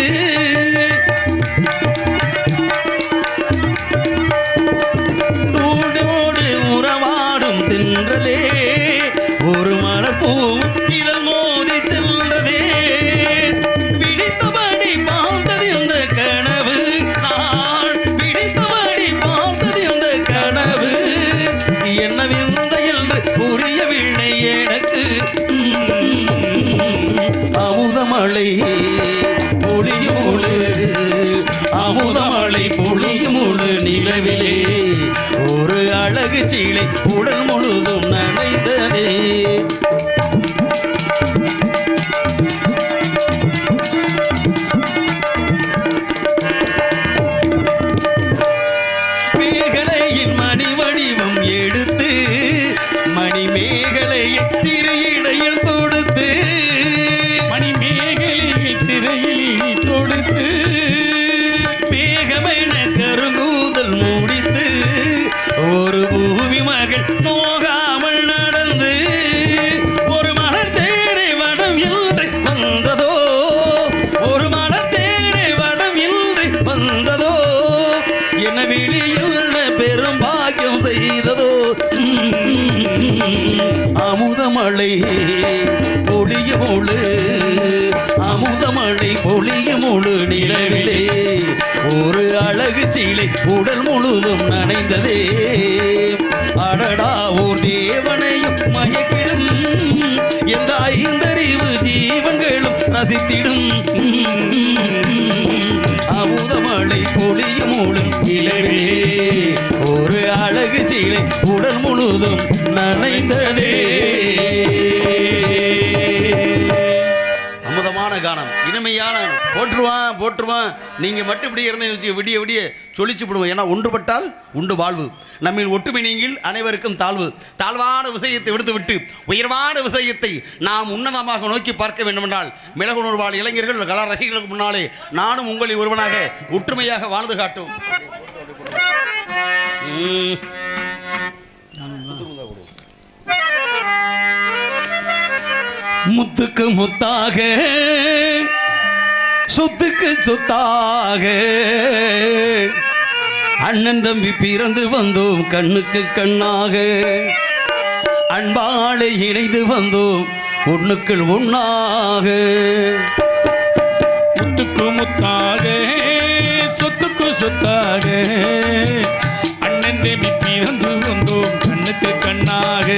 சீலை உடல் முழுதும் நனைந்ததே. மேகலையின் மணி வடிவம் எடுத்து மணிமேகலையை சிறு இடையில் தொடுத்து மணிமேகலையை சிறையில் தொடுத்து மேகமென கருங்கூதல் முடித்து ஒரு பூமி மகள் நோகாமல் நடந்து ஒரு மலர்தேரை வடம் இன்றி வந்ததோ, ஒரு மலர்தேரை வடம் இன்றி வந்ததோ, என வெளியில் பெரும் பாக்கியம் செய்ததோ. அமுதமழை பொழியும் முழு, அமுதமழை பொழியும் முழு நிலவிலே ஒரு அழகு சீலை உடல் முழுதும் நனைந்ததே. அடடா ஓர் தேவனையும் மயக்கிடும் எந்த ஐந்தறிவு ஜீவன்களும் ரசித்திடும். அமுதமழை பொழியும் முழு நிலவிலே ஒரு அழகு சீலை உடல் முழுதும் நனைந்ததே. அமுதமான கானம், இனிமையான போற்றுவான் போற்றுவான். நீங்கள் மட்டும் இப்படி இருந்து விடிய விடிய சொல்லிச்சு விடுவோம். ஏன்னா ஒன்றுபட்டால் உண்டு வாழ்வு. நம்மில் ஒற்றுமை நீங்கில் அனைவருக்கும் தாழ்வு. தாழ்வான விஷயத்தை விடுத்துவிட்டு உயர்வான விஷயத்தை நாம் உன்னதமாக நோக்கி பார்க்க வேண்டுமென்றால் மிளகுணர்வாழ் இளைஞர்கள் கலா ரசிகர்களுக்கு முன்னாலே நானும் உங்களில் ஒருவனாக ஒற்றுமையாக வாழ்ந்து காட்டும். முத்துக்கு முத்தாக சொத்துக்கு சொத்தாக அண்ணன் தம்பி பிறந்து வந்தோம் கண்ணுக்கு கண்ணாக, அன்பாளை இணைந்து வந்தோம் ஒண்ணுக்குள் ஒண்ணாக. முத்துக்கு முத்தாக சொத்துக்கு சொத்தாக அண்ணன் தம்பி பிறந்து வந்தோம் கண்ணுக்கு கண்ணாக,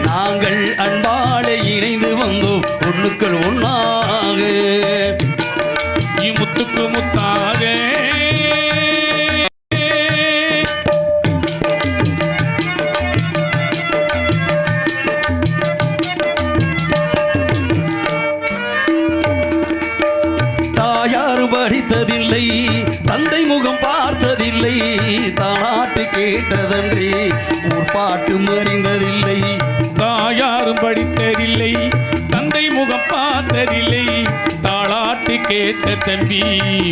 நாங்கள் அன்பாளை இணைந்து வந்தோம் ஒண்ணுக்குள் ஒண்ணாக. முத்துக்கு முத்தாக தாயார் படித்ததில்லை, தந்தை முகம் பார்த்ததில்லை, தாலாட்டு கேட்டதன்றி ஊர் பாட்டு மறிந்ததில்லை. தாயாரும் படித்ததில்லை, தந்தை முகம் பார்த்ததில்லை, தாளாட்டு கேட்ட தம்பி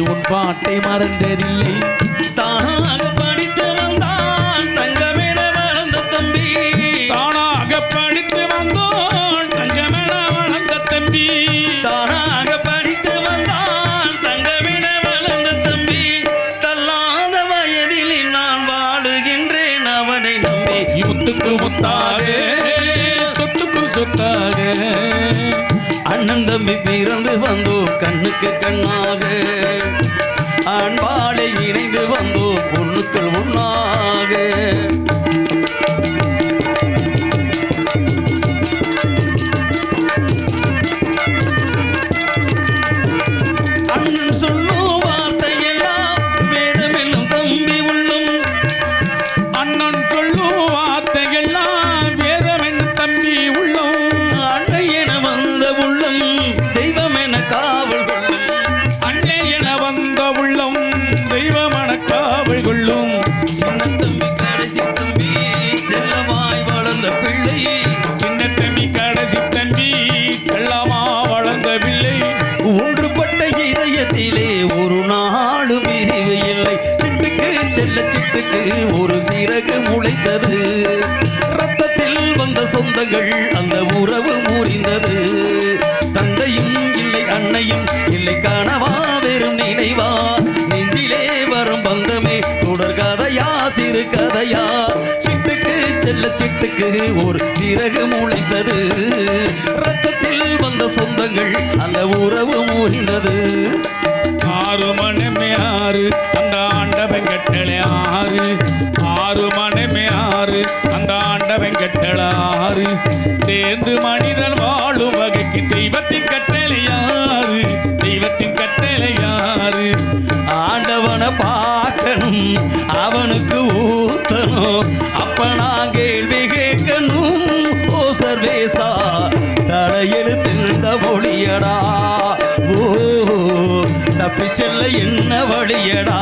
உன் பாட்டை மறந்ததில்லை. தானாக படித்து வந்தான் தங்கமென வளர்ந்த தம்பி, தானாக படித்து வந்தோன் தங்கமென வளர்ந்த தம்பி, தானாக படித்து வந்தான் தங்கமென வளர்ந்த தம்பி, தள்ளாத வயதில் நான் வாழுகின்றேன் அவனை நம்பி. முத்துக்கு முத்தாக சொத்துக்கு சொத்தாக அண்ணன் தம்பி பிறந்து வந்தோம் கண்ணுக்கு கண்ணாக, அன்பாளை இணைந்து வந்தோம் ஒண்ணுக்குள் ஒண்ணாக. அண்ணன் சொல்லும் வார்த்தையெல்லாம் வேதமெல்லும் தம்பி உள்ளும், அண்ணன் சொல்லும் வார்த்தையெல்லாம் வேதம் என்ன தம்பி உள்ளம், அன்னை என வந்த உள்ளம் தெய்வம் என காவல் கொள்ளும், அன்னை என வந்த உள்ளம் தெய்வமன காவல் கொள்ளும். சின்ன தம்பி கடைசி தம்பி செல்லமாய் வளர்ந்த பிள்ளை, சின்ன தம்பி கடைசி தம்பி செல்லமா வளர்ந்த பிள்ளை, ஒன்றுபட்ட இதயத்திலே ஒரு நாளும் பிரிவு இல்லை. சிட்டுக்கு செல்ல சிட்டுக்கு ஒரு சிறகு முளைத்தது, ரத்தத்தில் வந்த சொந்தங்கள் அந்த உறவு முறிந்தது. தந்தையும் இல்லை அன்னையும் இல்லை கனவா வெறும் நினைவா, நெஞ்சிலே வரும் பந்தமே தொடர் கதையா சிறு கதையா. சிட்டுக்கு செல்ல சிட்டுக்கு ஒரு சிறகு முளைத்தது, ரத்தத்தில் வந்த சொந்தங்கள் அந்த உறவு முறிந்தது. ஆறு மணமே ஆறு அந்த ஆண்டவன் கட்டளை ஆறு, ஆறு மணமே ஆறு அந்த ஆண்டவன் கட்டளை ஆறு, சேர்ந்து மனிதன் வாழும் வகைக்கு தெய்வத்தின் கட்டளை யாரு, தெய்வத்தின் கட்டளை யாரு. ஆண்டவனை பார்க்கணும் அவனுக்கு ஊத்தணும், அப்ப நாங்க செல்ல என்ன வழியடா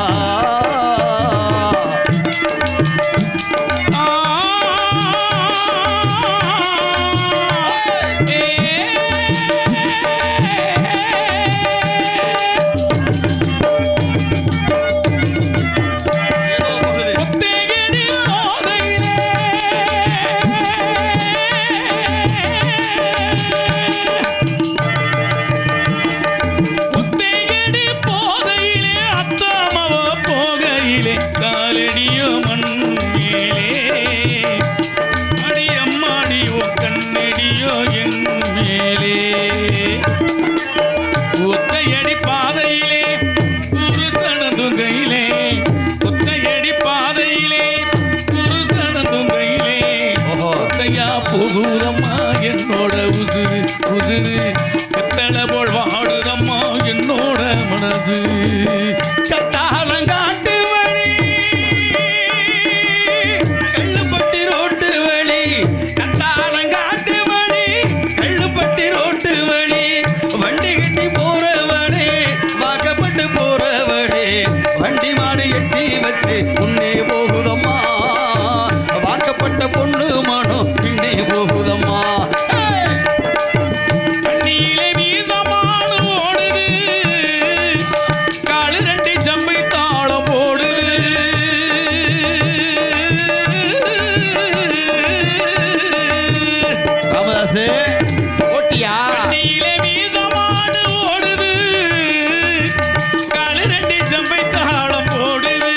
போகுதம்மா என்னோட உசுறு உசுறு கத்தளை போல் வாடுதம்மா என்னோட மனசு கத்தாலங்காட்டு வழி கள்ளுப்பட்டி ரோட்டு வழி கத்தாலங்காட்டு வழி கள்ளுப்பட்டி ரோட்டு வழி வண்டி கட்டி போறவனே வாக்கப்பட்டு போறவனே வண்டி மாடு எட்டி வச்சு முன்னே போகுதம்மா வாக்கப்பட்ட பொண்ணு மனம் பின்னே போகுதம்மா கண்ணியிலே வீசமானு ஓடுது காலு ரெண்டு ஜம்பை தாளம் போடுது ராமதாசே ஓட்டியா கண்ணியிலே வீசமானு ஓடுது காலு ரெண்டு ஜம்பை தாளம் போடுது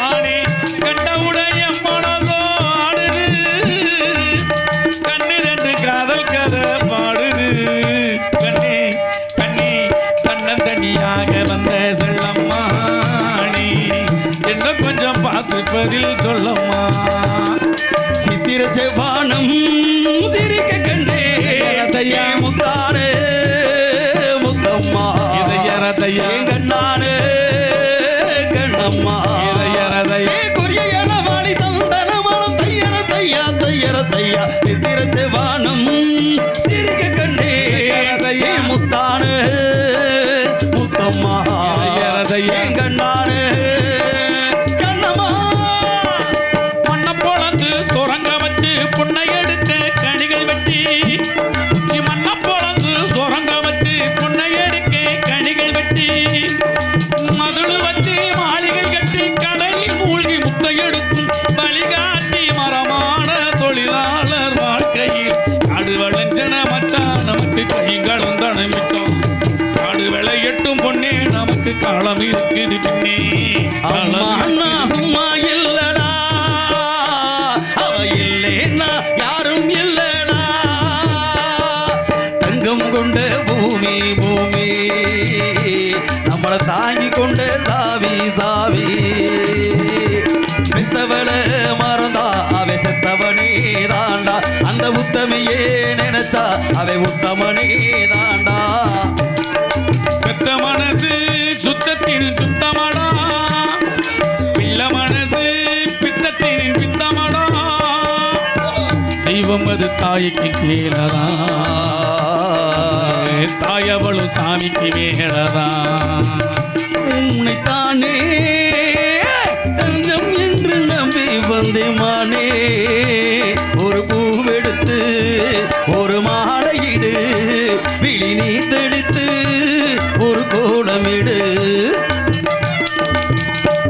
ஆனே கண்டவுடைய மனசோ ஆடுது கண்ணு ரெண்டு காதல் கதை பாடுது கண்ணே கண்ணே தன்னந்தனியாக வந்த செல்லம்மா நீ என்ன கொஞ்சம் பார்த்து பதில் சொல்லம்மா சித்திர செவ்வானம் சிரிக்க கண்டே தையா முத்தானே முத்தம்மா இதயரதையா கண்ணானே கண்ணம்மா இதயரதையா குறியான வாணி தந்தனமானம் தையர தையா தையர தையா சித்திர செவ்வானம் சிரிக்க கண்டே முத்தானே முத்தம்மா இதயரதையா கண்ணானே கண்ணம்மா மண்ணை பொழந்து சுரங்க வச்சு புண்ணை எடுக்க கணிகள் வெட்டி நீ மண்ணை பொழந்து சுரங்க வச்சு புண்ணை எடுக்க கணிகள் வெட்டி மதுளு வச்சு மாளிகை கட்டி கடலில் மூழ்கி முத்தை எடுக்கும் வழிகாட்டி மரமான தொழிலாளர் வாழ்க்கையில் காடு வளைஞ்சன மச்சான் நமக்கு கைகளும் தனமிச்சோம் காடு விளையட்டும் பொண்ணே நமக்கு காலம் இருக்குது பின்னே அம்மா அண்ணா சும்மா இல்லடா அவ இல்லேன்னா யாரும் இல்லடா தங்கம் கொண்ட பூமி பூமி நம்மளை தாங்கி கொண்ட சாவி சாவி பெத்தவள மறந்தா அவ செத்தவனே தாண்டா அந்த உத்தமையே நினைச்சா அவை உத்தமனே தாண்டா பெத்த மனசு சுத்தத்தின் சுத்தமடா பிள்ள மனசு பித்தத்தின் பித்தமடா தெய்வம் அது தாய்க்கு கீழதா தாயவளும் சாமிக்கு மேலதா உன்னைத்தானே தஞ்சம் என்று நம்பி வந்தேமானே ஒரு பூவெடுத்து ஒரு மாலையிடு விழி நீ தெளித்து ஒரு கோலமிடு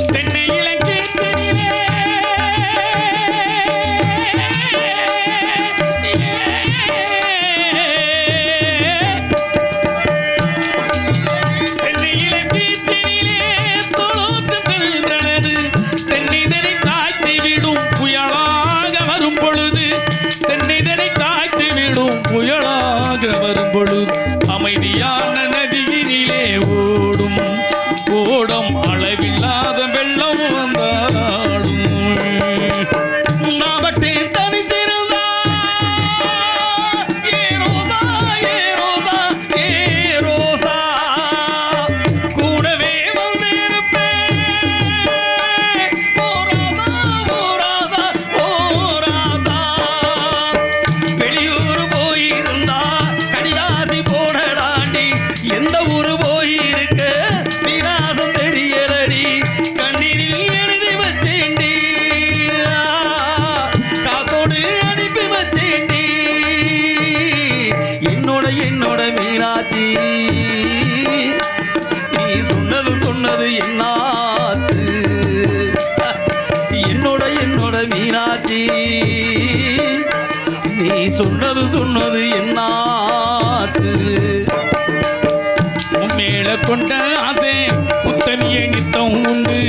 தென்னை இலக்கியத்தினிலே தென்னை சொன்னது என்னாச்சு என்னோட மீனாட்சி நீ சொன்னது என்னாச்சு உம்மேல கொண்ட ஆசை புத்தனிய நித்தம் உண்டு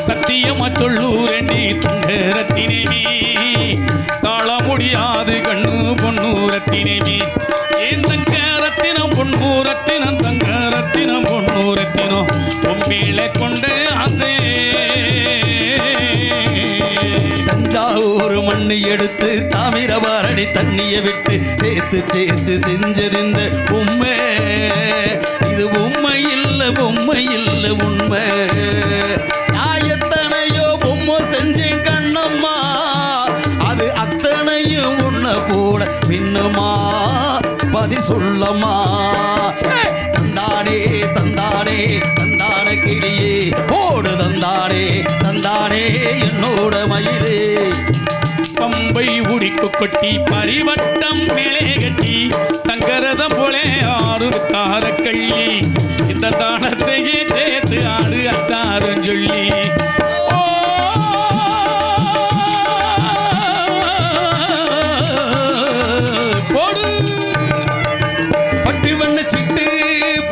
சத்தியமா சொல்லூரண்டி தங்கரத்தினமே தாழ முடியாது கண்ணு பொன்னூரத்தினமே ஏன் தங்கரத்தினம் பொன்னூரத்தினம் தங்கரத்தினம் பொன்னூரத்தினம் உம்மேல கொண்ட ஆசை தஞ்சாவூர் மண்ணு எடுத்து தாமிரபரணி தண்ணிய விட்டு சேர்த்து செஞ்சதிந்த உண்மை இது உண்மை இல்ல உண்மை நான் எத்தனையோ பொம்மை செஞ்சேன் கண்ணம்மா அது அத்தனையும் உன்னை கூட பின்னுமா பதில் சொல்லம்மா தந்தானே தந்தானே தந்தான கிளியே ஓடு தந்தானே தந்தானே என்னோட மயிலே பம்பை உடிக்கு கொட்டி பரிவட்டம் மேலே கட்டி தங்கரதம் போலே ஆறு தாரக்கள்ளி இந்த தாளத்தையே சேர்த்து ஆறு அச்சாரம் சொல்லி போடு பட்டு வண்ண சிட்டு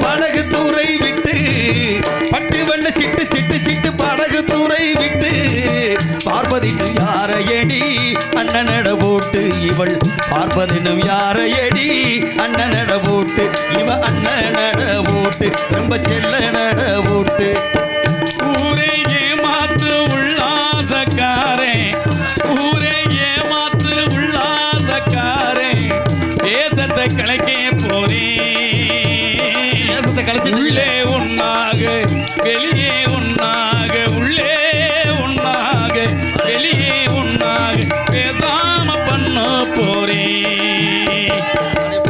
படகு தூரை விட்டு பட்டு வண்ண சிட்டு சிட்டு சிட்டு படகு தூரை விட்டு பார்ப்பதினும் யாரையடி அண்ணனட போட்டு இவள் பார்ப்பதினும் யாரையடி அண்ணனட போட்டு இவ அண்ணனட போட்டு ரொம்ப செல்ல நட போட்டு ஊரே ஏமாத்து உல்லாசக்காரே ஊரே ஏமாத்து உல்லாசக்காரே தேசத்தை கலைக்கே போறேன் தேசத்தை கலைச்சு உள்ளே ஒன்னாக வெளியே ஒன்னாக உள்ளே ஒன்னாக வெளியே ஒன்னாக பேசாம பண்ண போறேன்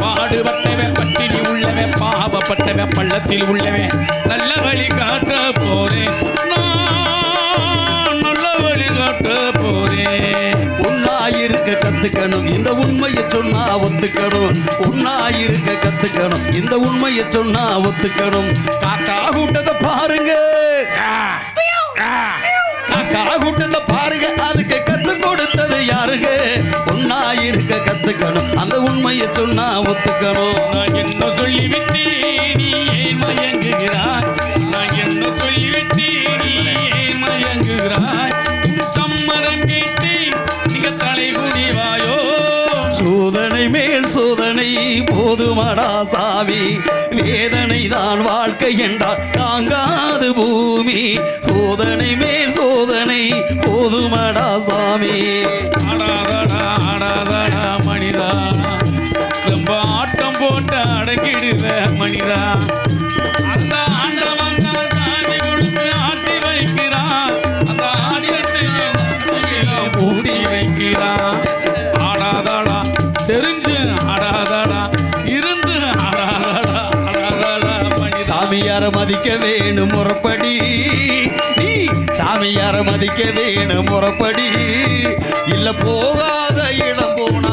பாடுபட்டவன் பட்டினி உள்ளவன் பாவப்பட்டவன் பள்ளத்தில் உள்ளவன் நல்ல வழி காட்ட போறேன் நான் நல்ல வழி காட்ட போறேன் உண்ணாயிருக்க கத்துக்கணும் இந்த உண்மையை சொன்னா ஒத்துக்கணும் உண்ணாயிருக்க கத்துக்கணும் இந்த உண்மையை சொன்னா ஒத்துக்கணும் காக்கா கூட்டத்தை பாருங்க காக்கா கூட்டத்தை பாருங்க அதுக்கு கத்து கொடுத்தது யாருங்க உண்ணாயிருக்க கத்துக்கணும் அந்த உண்மையை சொன்னா ஒத்துக்கணும் நான் என்ன சொல்லிவிட்டேன் நீ ஏன் மயங்குகிறாய் நான் என்ன சொல்லிவிட்டேன் நீ ஏன் மயங்குகிறாய் சம்மதம் கேட்டேன் நீங்க தலை குனிவாயோ சோதனை மேல் சோதனை போதுமடா சாமி வேதனை தான் வாழ்க்கை என்றால் தாங்காது பூமி சோதனை மேல் சோதனை போதுமடா சாமி ஆடாதடா ஆடாதடா மனிதா ரொம்ப ஆட்டம் போட்டு அடங்கிடுவ மனிதா அந்த ஆண்டவன் தான் சாமி கொடுத்து ஆட்டி வைக்கிறான் அந்த ஆடியத்தை பூட்டி வைக்கிறான் ஆடாதடா தெரிஞ்சு ஆடாதடா இருந்து ஆடாதடா ஆடாதடா மனிதா சாமியார மதிக்க வேணும் முறப்படி நீ சாமியார மதிக்க வேணும் முறப்படி இல்ல போகாத இடம் போனா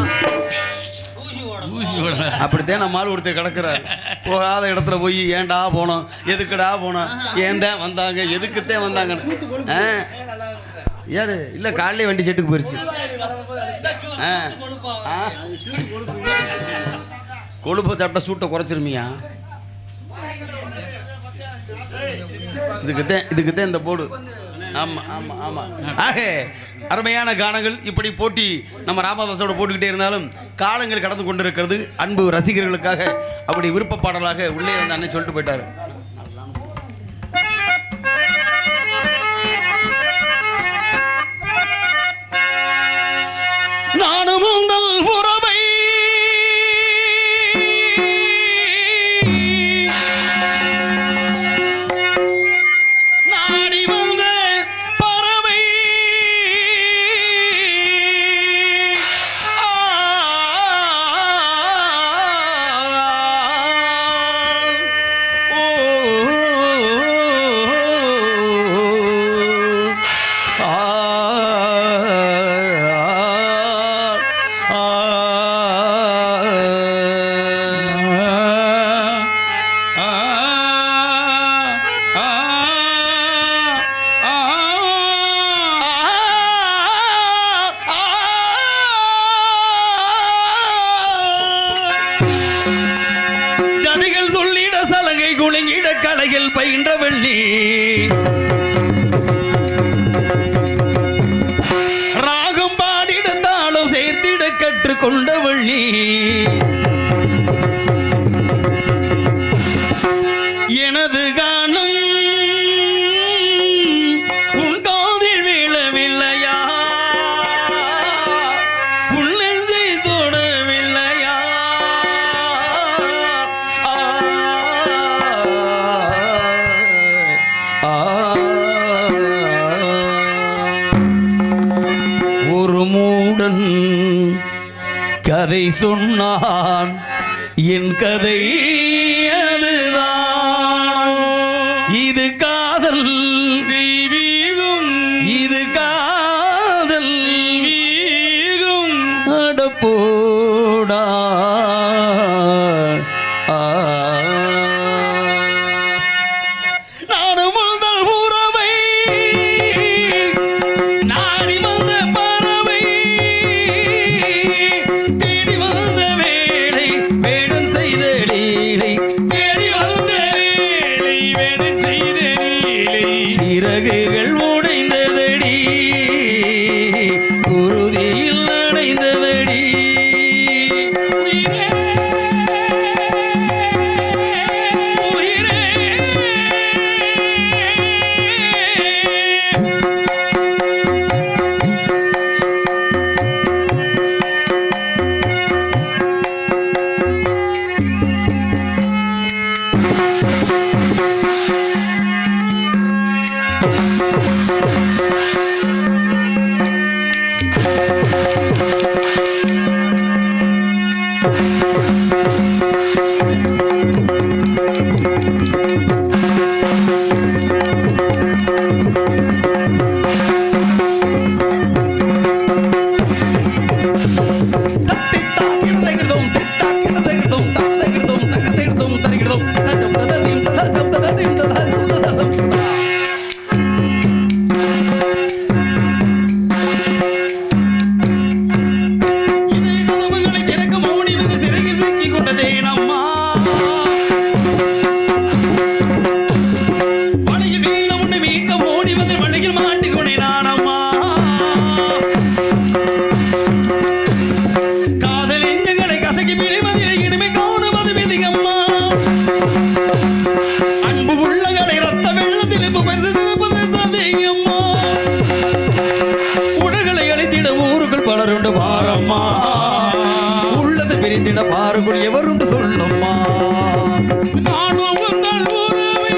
அப்படித்தான் நம்மால் ஒருத்தர் கிடக்குறார் போகாத இடத்துல போய் ஏன்டா போனோம் எதுக்குடா போனோம் ஏன் தான் வந்தாங்க எதுக்குத்தான் வந்தாங்க யாரு இல்லை காலையிலே வண்டி செட்டுக்கு போயிடுச்சு கொழுப்பு சாப்பிட்டா சூட்டை குறைச்சிருமியா இதுக்குத்தான் இந்த போடு ஆமாம் ஆமாம் ஆமாம் ஆக அருமையான கானங்கள் இப்படி போட்டி நம்ம ராமதாஸோட போட்டுக்கிட்டே இருந்தாலும் காலங்கள் கடந்து கொண்டிருக்கிறது அன்பு ரசிகர்களுக்காக அப்படி விருப்ப பாடலாக உள்ளே வந்து அண்ணன் சொல்லிட்டு போயிட்டாரு நானும் உங்கள் உறவை நாடி வந்த பறவை ஓ வள்ளி ராகம் பாடிட தாளம் சேர்த்திட கற்றுக்கொண்ட வள்ளி எனது கானம் உன் காதில் விழவில்லையா உன் நெஞ்சை தொடவில்லையா ஒரு மூடன் கதை சொன்னான் என் கதை அதுதான் இது காதல் தெய்வீகம் இது காதல் தெய்வீகம் அடப்போடா நானும் முதல் உறவை நாடி வந்த பறவை தேடி வந்த வேளை வேடன் செய்த லீலை தேடி வந்த வேளை வேடன் செய்த லீலை சிறகுகள் உடைந்ததடி குருதியில் அடைந்ததடி உயிரே பலருண்டு பாரம்மா உள்ளது பிரிந்திட பாருக்குள் எவருண்டு சொல்லம்மா நானும் உங்கள் உறவை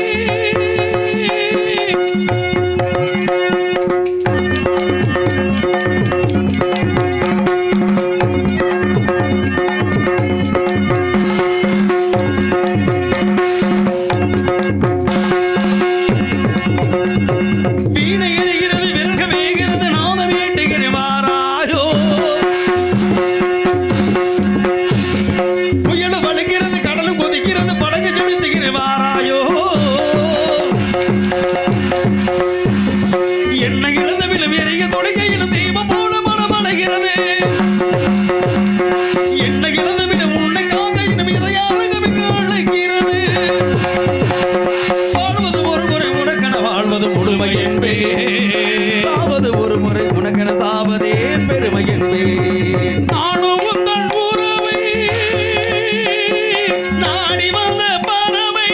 வீணை எறிகிறது வெல்க வேகிறது நானும் வேண்டுகிறேன் வாராயோ புயல் வழுகிறது கடலும் கொதிக்கிறது படகு செலுத்துகிறேன் வாராயோ என்ன இழந்த விழும் எறிய தொடுகையிலும் தெய்வம் போல மனம் அலைகிறது என்ன இழந்த விழும் உன்னைக்காக இன்னும் இதையாக அழைக்கிறது வாழ்வது ஒரு முறை உனக்கென வாழ்வது முழுமை என்பே சாவது ஒரு முறை உனக்கென சாவதே பெருமை என்பே நானும் உங்கள் உறவை நாடி வந்த பறவை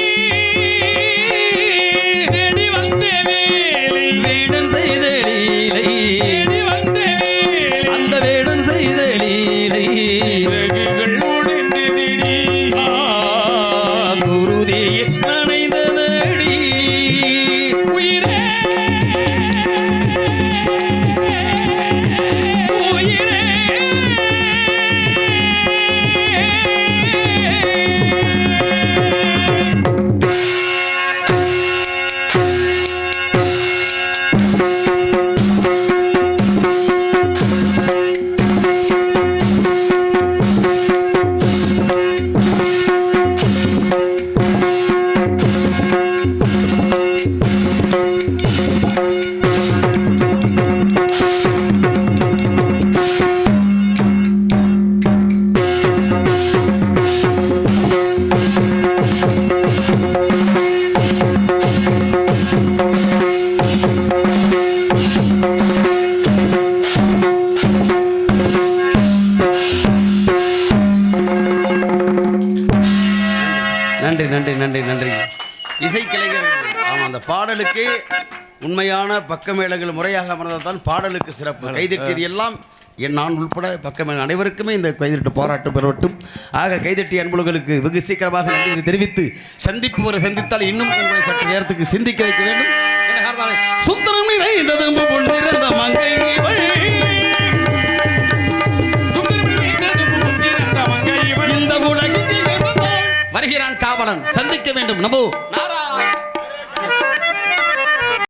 தேடி வந்த வேலை வேடன் செய்த லீலை தேடி வந்த வேலை அந்த வேடன் செய்த லீலை இறகுகள் உடைந்ததடி குருதியில் நனைந்ததடி உயிரே பாடலுக்கு உண்மையான பக்கமேளங்கள் முறையாக அமர்ந்தால் தான் பாடலுக்கு சிறப்பு. கைதட்டியது எல்லாம் நான் உள்பட பக்கமேள அனைவருக்குமே இந்த கைதட்டு பாராட்டு பெறவட்டும். ஆக கைதட்டிய அன்புகளுக்கு வெகு சீக்கிரமாக நன்றி தெரிவித்து சந்திப்பு ஒரு சந்தித்தால் இன்னும் உங்களை சற்று நேரத்துக்கு சிந்திக்க வைக்க வேண்டும். சுந்தரம் நிறைந்தது பொன்னிறந்த மங்கை இவள். இந்த உலகில் வருகிறான் காவலன் சந்திக்க வேண்டும். நமோ நாராயண